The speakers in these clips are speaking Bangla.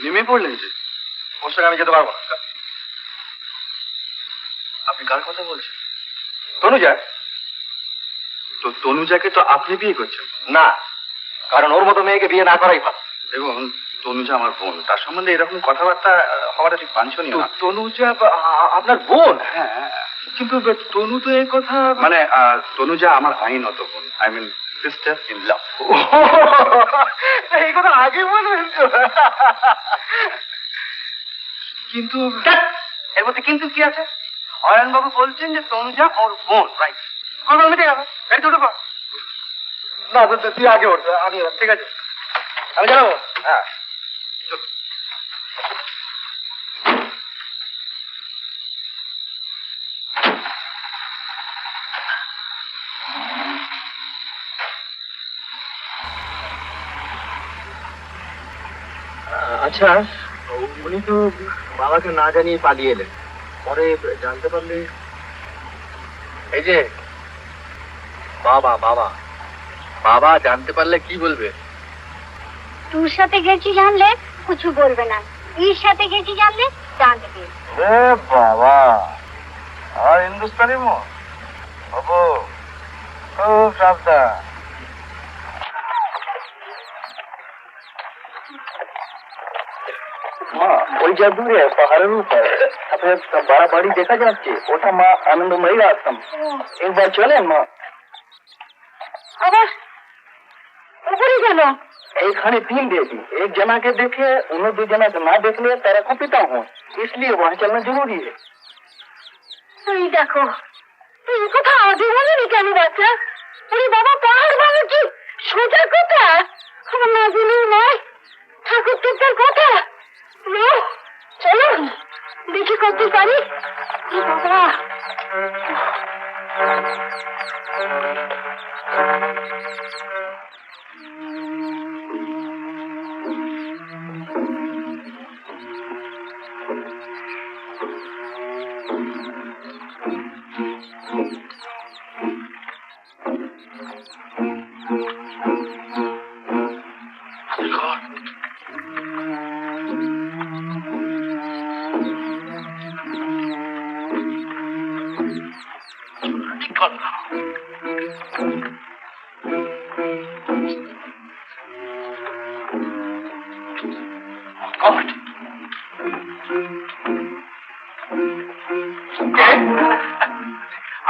নেমে পড়লেন যে? ওর সঙ্গে আমি যেতে পারবো না। আপনি কার কথা বলছেন? তনুজা? তো তনুজাকে তো আপনি বিয়ে করছেন না, কারণ ওর মতো মেয়েকে বিয়ে না করাই ভালো। এবং তনুজা আমার বোন, তার সম্বন্ধে এরকম কথাবার্তা হওয়াটা ঠিক বাঞ্ছনীয় না। তনুজা আপনার বোন? হ্যাঁ, কিন্তু তনু তো এই কথা মানে তনুজা আমার আইনত বোন, I mean sister in law. এই কথা আগে বলবেন তো। কিন্তু এর মধ্যে কিন্তু কি আছে? অয়ন বাবু বলছেন যে তনুজা ওর বোন, রাইট? কথা মিটে গেল। গাড়িতে উঠে পড়। না তুই আগে ওঠ, আমি ঠিক আছে, আমি জানাবো। হ্যাঁ আচ্ছা, উনি তো বাবাকে না জানিয়ে পালিয়ে এলেন, পরে জানতে পারলে? এই যে বাবা বাবা বাবা জানতে পারলে কি বলবে? তোর সাথে গেছি জানলে কিছু বলবে না, এর সাথে গেছি জানলে জানবে। বাবা আর হিন্দুস্তানি মো বাবু, খুব সাবধান। মা, ওই যা দূরে পাহাড়ের উপর বড় বাড়ি দেখা যাচ্ছে, ওটা মা আনন্দময়ী আশ্রম। একবার চলেন মা। আবার উপরে গেল? এইখানে 3 देवी, एक जना के देखे, उन 2 जना को ना देख ले तेरा को पिता हूँ, इसलिए वहाँ चलना जरूरी है। এই দেখো, এই কথা আগে বলেনি কেন বাচ্চা? ওরে বাবা, পাহাড় ভাঙে কি সোজা কথা? আমার না জেনেই নয়, ঠাকুর তোর কথা। চলো দেখি করতে পারি। বাবা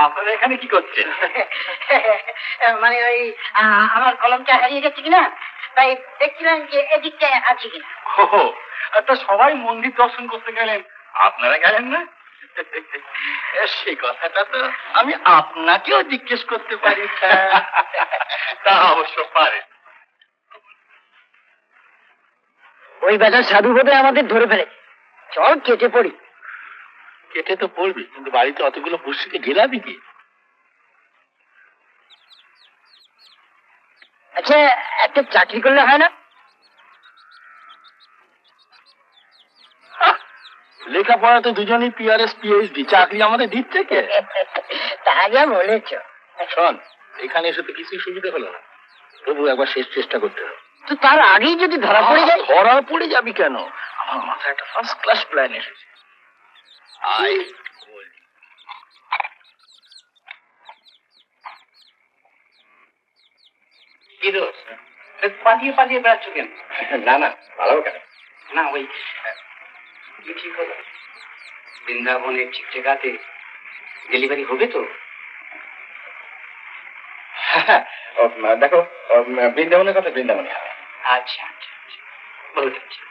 আপনারা এখানে কি করছেন? মানে ওই আমার কলমটা হারিয়ে গেছে কিনা, তাই দেখছিলাম যে এদিকটা আছে কিনা। তা সবাই মন্দির দর্শন করতে গেলেন, আপনারা গেলেন না? সেই কথাটা তো আমি আপনাকেও জিজ্ঞেস করতে পারি। তা অবশ্য পারে। ওই বেটার সাধু বোধে আমাদের ধরে ফেলেছে, চল কেটে পড়ি। কেটে তো পড়বি, কিন্তু বাড়িতে অতগুলো পুষ্টিকে গেলাবি কি? আচ্ছা, একটা চাকরি করলে হয় না? লেখাপড়া তো দুজনই পিআরএস পিএইচডি, চাকরি আমাদের দিচ্ছে কে? তা যা বলেছ। শোন, এখানে এসে তো কিছুই সুবিধা হলো না, তবু একবার শেষ চেষ্টা করতে হবে। তো তার আগেই যদি ধরা পড়ে যায়? ধরা পড়ে যাবি কেন? আমার মাথায় একটা ফার্স্ট ক্লাস প্ল্যান এসেছে। আয় কি দোষ? পালিয়ে পালিয়ে বেড়াচ্ছ কেন? না না, পালাবো কেন? না ওই কি ঠিক হলো, বৃন্দাবনের ঠিক জায়গাতে ডেলিভারি হবে তো? দেখো, বৃন্দাবনের কথা বৃন্দাবনে হবে। আচ্ছা আচ্ছা আচ্ছা, বলতে আচ্ছা।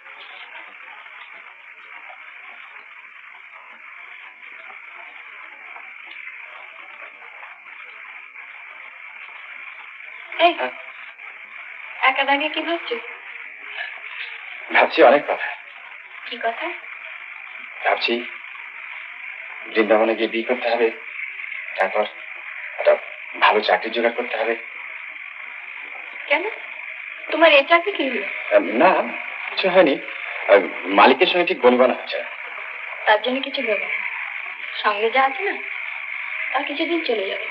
একা দাগে কি ভাবছো? ভাবছি অনেক কথা। কি কথা? ভাবছি বৃন্দাবনে গিয়ে বিয়ে করতে হবে, তারপর একটা ভালো চাকরি জোগাড় করতে হবে। কেন, তোমার এ চাকরি কি হলো? না, কিছু হয়নি, মালিকের সঙ্গে ঠিক বনিবানা হচ্ছে। তার জন্য কিছু বলো, সঙ্গে যা আছে না আর কিছুদিন চলে যাবে।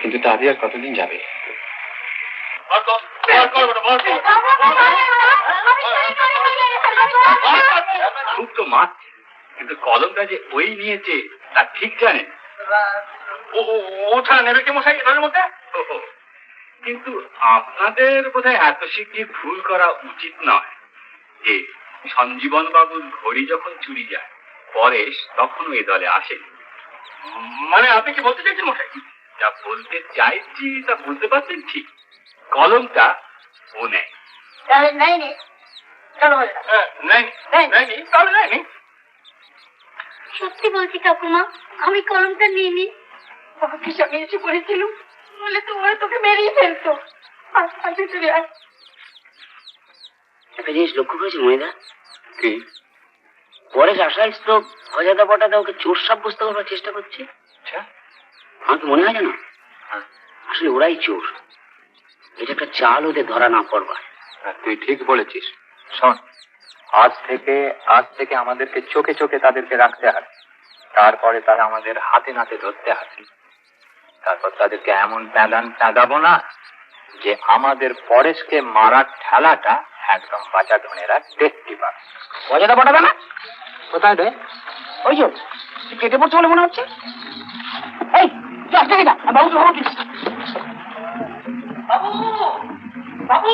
কিন্তু তাদের আর কতদিন যাবে? খুব তো মারছে, কিন্তু কলমটা যে ওই নিয়েছে তা ঠিক জানেন? ও ছাড়া নেবে কি মশাই এটার মধ্যে? কিন্তু আপনাদের বোধহয় এত শিগগির ভুল করা উচিত নয়। যে সঞ্জীবন বাবুর ঘড়ি যখন চুরি যায়, পরেশ তখন ওই দলে আসেন। মানে আপনি কি বলতে চাইছেন মশাই? যা বলতে চাইছি তা বুঝতে পারছেন ঠিক। কলমটা ও নেয়। সত্যি বলছি ঠাকুমা, আমি কলমটা নিইনি। বাবাকে সঙ্গে এসে করেছিলাম, বলে তো ওরা তোকে মেরেই ফেলতো। আজ চলে আয়। একটা জিনিস লক্ষ্য করেছি মনিদা, কি? পরেশ আশাই তো অজাদা পটাদা ওকে চোর সাব্যস্ত করার চেষ্টা করছে। আচ্ছা, আমার তো মনে হয় জানো, আসলে ওরাই চোর। এটা একটা চাল ওদের ধরা না পড়বার। তুই ঠিক বলেছিস। শোন, আজ থেকে আমাদেরকে চোখে চোখে তাদেরকে রাখতে হবে। তারপরে তারা আমাদের হাতে নাতে ধরতে হবে। তারপর তাদেরকে এমন প্যাদাবো না যে আমাদের পরেশকে মারার ঠেলাটা একদম বাঁচা ধনেরা দেখতে পাবে। অজাদা পটাদা না কোথায় রে? ওই যে কেটে পড়ছে বলে মনে হচ্ছে। এই বাবু তো বাবু বাবু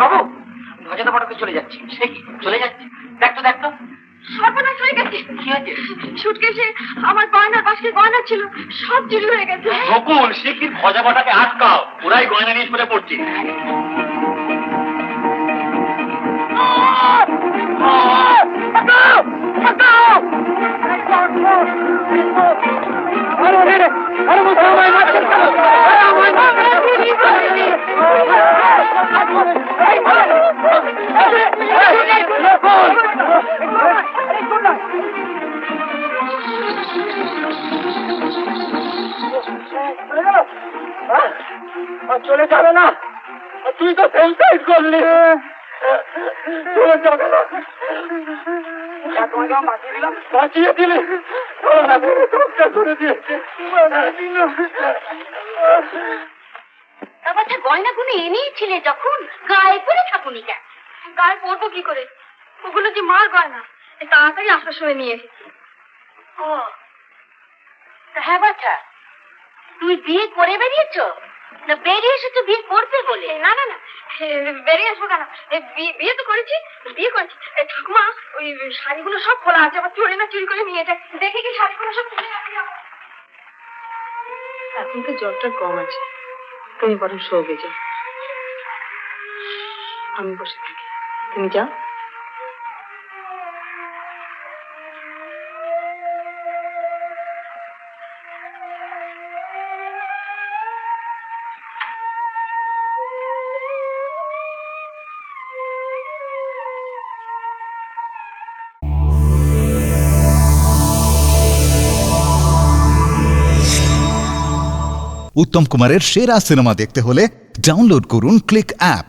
বাবু অজাদা পটাতে চলে যাচ্ছে। সে কি চলে যাচ্ছে? দেখতো সর্বনাশ হয়ে গেছে। কি হয়েছে? সুটকেসে আমার গয়নার বাসকে গয়না ছিল, সব চুরি হয়ে গেছে। বকুল, সে কি ভজা পটাকে আটকাও, ওরাই গয়না নিয়ে চলে পড়ছে। চলে যাবে না, তুই তো সেন্সাইজ করলি। চলে যাবে না, বাঁচিয়ে দিলি। বাচ্চা গয়নাগুলো এনেইছিলে যখন, গায়ে পরে থাকুনি কেন? গায়ে পরবো কি করে? ওগুলো যে মার গয়না, তাড়াতাড়ি আসার সময় নিয়ে এসেছি। ও হ্যাঁ বাচ্চা, তুমি বিয়ে করে বেরিয়েছো না বেরিয়ে এসেছো বিয়ে করতে বলে? না না না, বেরিয়ে আসবো কেন? বিয়ে তো করেছি, বিয়ে করেছি। ঠাকুমা, ওই শাড়িগুলো সব খোলা আছে, আবার চোরে না চুরি করে নিয়ে যায়। দেখে কি শাড়িগুলো সব খুলে রাখি। এখন তো জ্বরটা কম আছে, তুমি বরং শোবে যাও, আমি বসে থাকি, তুমি যাও। উত্তম কুমারের সেরা সিনেমা দেখতে হলে ডাউনলোড করুন ক্লিক অ্যাপ।